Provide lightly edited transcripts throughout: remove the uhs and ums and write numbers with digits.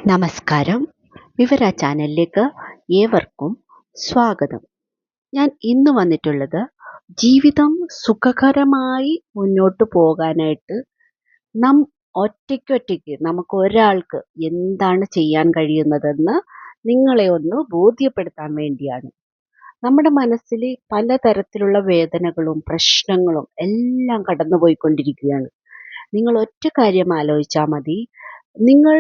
നമസ്കാരം. വിവര ചാനലിലേക്ക് ഏവർക്കും സ്വാഗതം. ഞാൻ ഇന്ന് വന്നിട്ടുള്ളത് ജീവിതം സുഖകരമായി മുന്നോട്ട് പോകാനായിട്ട് ഒറ്റയ്ക്കൊറ്റയ്ക്ക് നമുക്ക് ഒരാൾക്ക് എന്താണ് ചെയ്യാൻ കഴിയുന്നതെന്ന് നിങ്ങളെ ഒന്ന് ബോധ്യപ്പെടുത്താൻ വേണ്ടിയാണ്. നമ്മുടെ മനസ്സിൽ പലതരത്തിലുള്ള വേദനകളും പ്രശ്നങ്ങളും എല്ലാം കടന്നുപോയിക്കൊണ്ടിരിക്കുകയാണ്. നിങ്ങൾ ഒറ്റ കാര്യം ആലോചിച്ചാൽ മതി. നിങ്ങൾ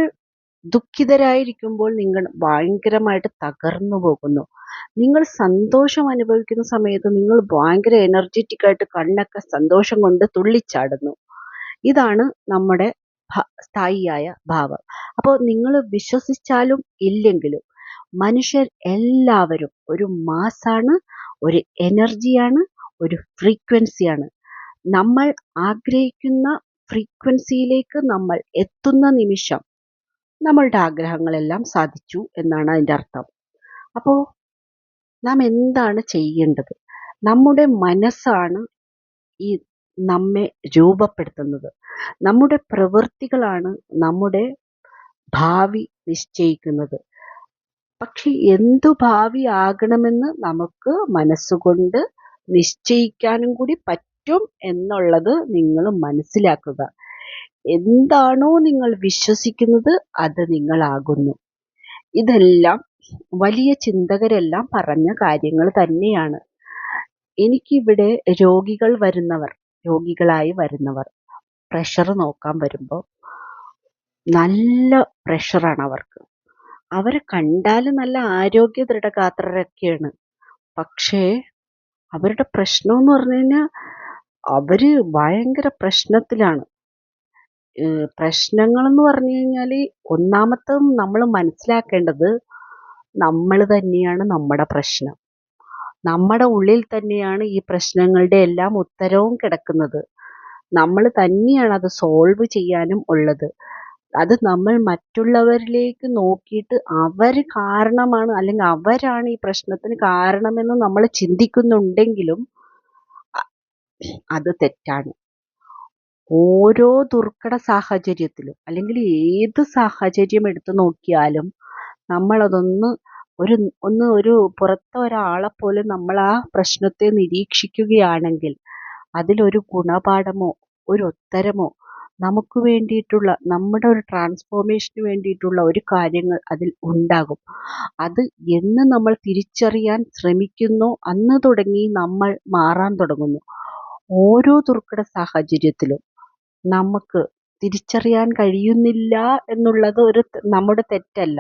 ദുഃഖിതരായിരിക്കുമ്പോൾ നിങ്ങൾ ഭയങ്കരമായിട്ട് തകർന്നു പോകുന്നു. നിങ്ങൾ സന്തോഷം അനുഭവിക്കുന്ന സമയത്ത് നിങ്ങൾ ഭയങ്കര എനർജറ്റിക് ആയിട്ട് കണ്ണൊക്കെ സന്തോഷം കൊണ്ട് തുള്ളിച്ചാടുന്നു. ഇതാണ് നമ്മുടെ സ്ഥായിയായ ഭാവം. അപ്പോൾ നിങ്ങൾ വിശ്വസിച്ചാലും ഇല്ലെങ്കിലും മനുഷ്യർ എല്ലാവരും ഒരു മാസാണ്, ഒരു എനർജിയാണ്, ഒരു ഫ്രീക്വൻസിയാണ്. നമ്മൾ ആഗ്രഹിക്കുന്ന ഫ്രീക്വൻസിയിലേക്ക് നമ്മൾ എത്തുന്ന നിമിഷം നമ്മളുടെ ആഗ്രഹങ്ങളെല്ലാം സാധിച്ചു എന്നാണ് അതിൻ്റെ അർത്ഥം. അപ്പോൾ നാം എന്താണ് ചെയ്യേണ്ടത്? നമ്മുടെ മനസ്സാണ് ഈ നമ്മെ രൂപപ്പെടുത്തുന്നത്. നമ്മുടെ പ്രവൃത്തികളാണ് നമ്മുടെ ഭാവി നിശ്ചയിക്കുന്നത്. പക്ഷെ എന്തു ഭാവി ആകണമെന്ന് നമുക്ക് മനസ്സുകൊണ്ട് നിശ്ചയിക്കാനും കൂടി പറ്റും എന്നുള്ളത് നിങ്ങൾ മനസ്സിലാക്കുക. എന്താണോ നിങ്ങൾ വിശ്വസിക്കുന്നത് അത് നിങ്ങളാകുന്നു. ഇതെല്ലാം വലിയ ചിന്തകരെല്ലാം പറഞ്ഞ കാര്യങ്ങൾ തന്നെയാണ്. എനിക്കിവിടെ രോഗികളായി വരുന്നവർ പ്രഷർ നോക്കാൻ വരുമ്പോൾ നല്ല പ്രഷറാണ് അവർക്ക്. അവരെ കണ്ടാൽ നല്ല ആരോഗ്യ ദൃഢഗാത്രരൊക്കെയാണ്. പക്ഷേ അവരുടെ പ്രശ്നം എന്ന് പറഞ്ഞു കഴിഞ്ഞാൽ അവര് ഭയങ്കര പ്രശ്നത്തിലാണ്. പ്രശ്നങ്ങളെന്ന് പറഞ്ഞു കഴിഞ്ഞാൽ ഒന്നാമത്തെ നമ്മൾ മനസ്സിലാക്കേണ്ടത് നമ്മൾ തന്നെയാണ് നമ്മുടെ പ്രശ്നം. നമ്മുടെ ഉള്ളിൽ തന്നെയാണ് ഈ പ്രശ്നങ്ങളുടെ എല്ലാം ഉത്തരവും കിടക്കുന്നത്. നമ്മൾ തന്നെയാണ് അത് സോൾവ് ചെയ്യാനും ഉള്ളത്. അത് നമ്മൾ മറ്റുള്ളവരിലേക്ക് നോക്കിയിട്ട് അവർ കാരണമാണ് അല്ലെങ്കിൽ അവരാണ് ഈ പ്രശ്നത്തിന് കാരണമെന്ന് നമ്മൾ ചിന്തിക്കുന്നുണ്ടെങ്കിലും അത് തെറ്റാണ്. ഓരോ ദുർഘട സാഹചര്യത്തിലും അല്ലെങ്കിൽ ഏത് സാഹചര്യം എടുത്തു നോക്കിയാലും നമ്മളതൊന്ന് ഒരു പുറത്തെ ഒരാളെ പോലെ നമ്മൾ ആ പ്രശ്നത്തെ നിരീക്ഷിക്കുകയാണെങ്കിൽ അതിലൊരു ഗുണപാഠമോ ഒരു ഉത്തരമോ നമുക്ക് വേണ്ടിയിട്ടുള്ള നമ്മുടെ ഒരു ട്രാൻസ്ഫോർമേഷന് വേണ്ടിയിട്ടുള്ള ഒരു കാര്യങ്ങൾ അതിൽ ഉണ്ടാകും. അത് എന്ന് നമ്മൾ തിരിച്ചറിയാൻ ശ്രമിക്കുന്നോ അന്ന് തുടങ്ങി നമ്മൾ മാറാൻ തുടങ്ങുന്നു. ഓരോ ദുർഘട സാഹചര്യത്തിലും നമുക്ക് തിരിച്ചറിയാൻ കഴിയുന്നില്ല എന്നുള്ളത് നമ്മുടെ തെറ്റല്ല.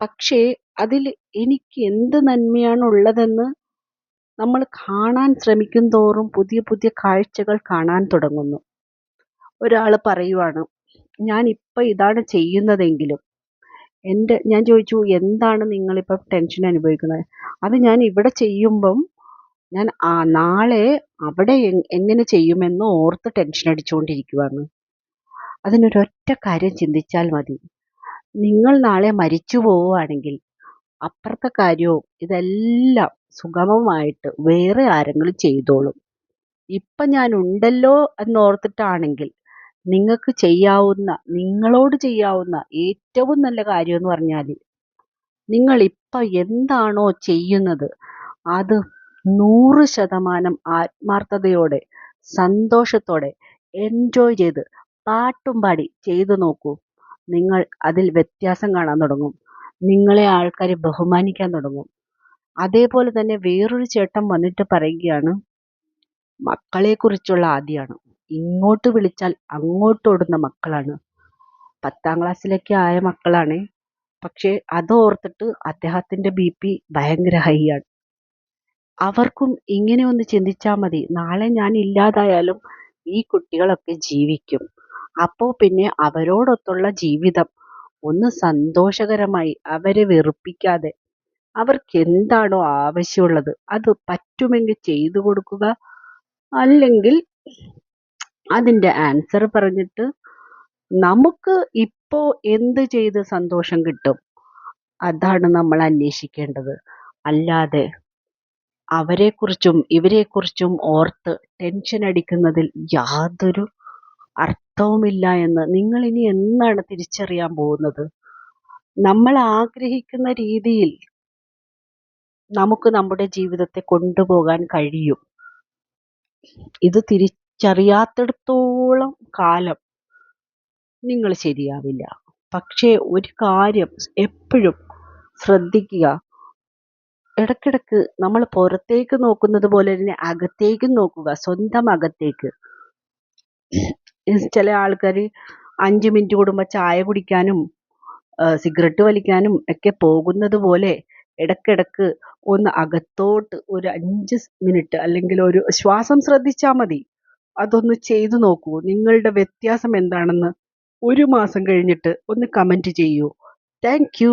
പക്ഷേ അതിൽ എനിക്ക് എന്ത് നന്മയാണ് ഉള്ളതെന്ന് നമ്മൾ കാണാൻ ശ്രമിക്കും തോറും പുതിയ പുതിയ കാഴ്ചകൾ കാണാൻ തുടങ്ങുന്നു. ഒരാൾ പറയുവാണ്, ഞാനിപ്പോൾ ഇതാണ് ചെയ്യുന്നതെങ്കിലും ഞാൻ ചോദിച്ചു, എന്താണ് നിങ്ങളിപ്പോൾ ടെൻഷൻ അനുഭവിക്കുന്നത്? അത് ഞാൻ ഇവിടെ ചെയ്യുമ്പം ഞാൻ നാളെ അവിടെ എങ്ങനെ ചെയ്യുമെന്ന് ഓർത്ത് ടെൻഷൻ അടിച്ചുകൊണ്ടിരിക്കുവാണ്. അതിനൊരൊറ്റ കാര്യം ചിന്തിച്ചാൽ മതി. നിങ്ങൾ നാളെ മരിച്ചു പോവുകയാണെങ്കിൽ അപ്പുറത്തെ കാര്യവും ഇതെല്ലാം സുഗമമായിട്ട് വേറെ ആരെങ്കിലും ചെയ്തോളും. ഇപ്പം ഞാൻ ഉണ്ടല്ലോ എന്നോർത്തിട്ടാണെങ്കിൽ നിങ്ങൾക്ക് നിങ്ങളോട് ചെയ്യാവുന്ന ഏറ്റവും നല്ല കാര്യം എന്ന് പറഞ്ഞാൽ നിങ്ങൾ ഇപ്പം എന്താണോ ചെയ്യുന്നത് അത് 100% ആത്മാർത്ഥതയോടെ സന്തോഷത്തോടെ എൻജോയ് ചെയ്ത് പാട്ടും പാടി ചെയ്തു നോക്കൂ. നിങ്ങൾ അതിൽ വ്യത്യാസം കാണാൻ തുടങ്ങും. നിങ്ങളെ ആൾക്കാർ ബഹുമാനിക്കാൻ തുടങ്ങും. അതേപോലെ തന്നെ വേറൊരു ചേട്ടൻ വന്നിട്ട് പറയുകയാണ്, മക്കളെക്കുറിച്ചുള്ള ആദിയാണ്. ഇങ്ങോട്ട് വിളിച്ചാൽ അങ്ങോട്ടോടുന്ന മക്കളാണ്. 10ാം ക്ലാസ്സിലൊക്കെ ആയ മക്കളാണ്. പക്ഷേ അതോർത്തിട്ട് അദ്ദേഹത്തിൻ്റെ BP ഭയങ്കര ഹൈ ആണ്. അവർക്കും ഇങ്ങനെ ഒന്ന് ചിന്തിച്ചാൽ മതി, നാളെ ഞാൻ ഇല്ലാതായാലും ഈ കുട്ടികളൊക്കെ ജീവിക്കും. അപ്പോൾ പിന്നെ അവരോടൊത്തുള്ള ജീവിതം ഒന്ന് സന്തോഷകരമായി അവരെ വെറുപ്പിക്കാതെ അവർക്ക് എന്താണോ ആവശ്യമുള്ളത് അത് പറ്റുമെങ്കിൽ ചെയ്തു കൊടുക്കുക. അല്ലെങ്കിൽ അതിൻ്റെ ആൻസർ പറഞ്ഞിട്ട് നമുക്ക് ഇപ്പോൾ എന്ത് ചെയ്ത് സന്തോഷം കിട്ടും അതാണ് നമ്മൾ അന്വേഷിക്കേണ്ടത്. അല്ലാതെ അവരെക്കുറിച്ചും ഇവരെക്കുറിച്ചും ഓർത്ത് ടെൻഷൻ അടിക്കുന്നതിൽ യാതൊരു അർത്ഥവുമില്ല എന്ന് നിങ്ങൾ ഇനി എന്നാണ് തിരിച്ചറിയാൻ പോകുന്നത്? നമ്മൾ ആഗ്രഹിക്കുന്ന രീതിയിൽ നമുക്ക് നമ്മുടെ ജീവിതത്തെ കൊണ്ടുപോകാൻ കഴിയും. ഇത് തിരിച്ചറിയാത്തിടത്തോളം കാലം നിങ്ങൾ ശരിയാവില്ല. പക്ഷേ ഒരു കാര്യം എപ്പോഴും ശ്രദ്ധിക്കുക, ഇടയ്ക്കിടയ്ക്ക് നമ്മൾ പുറത്തേക്ക് നോക്കുന്നത് പോലെ തന്നെ അകത്തേക്കും നോക്കുക, സ്വന്തം അകത്തേക്ക്. ചില ആൾക്കാർ 5 മിനിറ്റ് കൂടുമ്പോൾ ചായ കുടിക്കാനും സിഗരറ്റ് വലിക്കാനും ഒക്കെ പോകുന്നത് പോലെ ഇടയ്ക്കിടയ്ക്ക് ഒന്ന് അകത്തോട്ട് ഒരു 5 മിനിറ്റ് അല്ലെങ്കിൽ ഒരു ശ്വാസം ശ്രദ്ധിച്ചാൽ മതി. അതൊന്ന് ചെയ്തു നോക്കൂ. നിങ്ങളുടെ വ്യത്യാസം എന്താണെന്ന് 1 മാസം കഴിഞ്ഞിട്ട് ഒന്ന് കമൻറ്റ് ചെയ്യൂ. Thank you.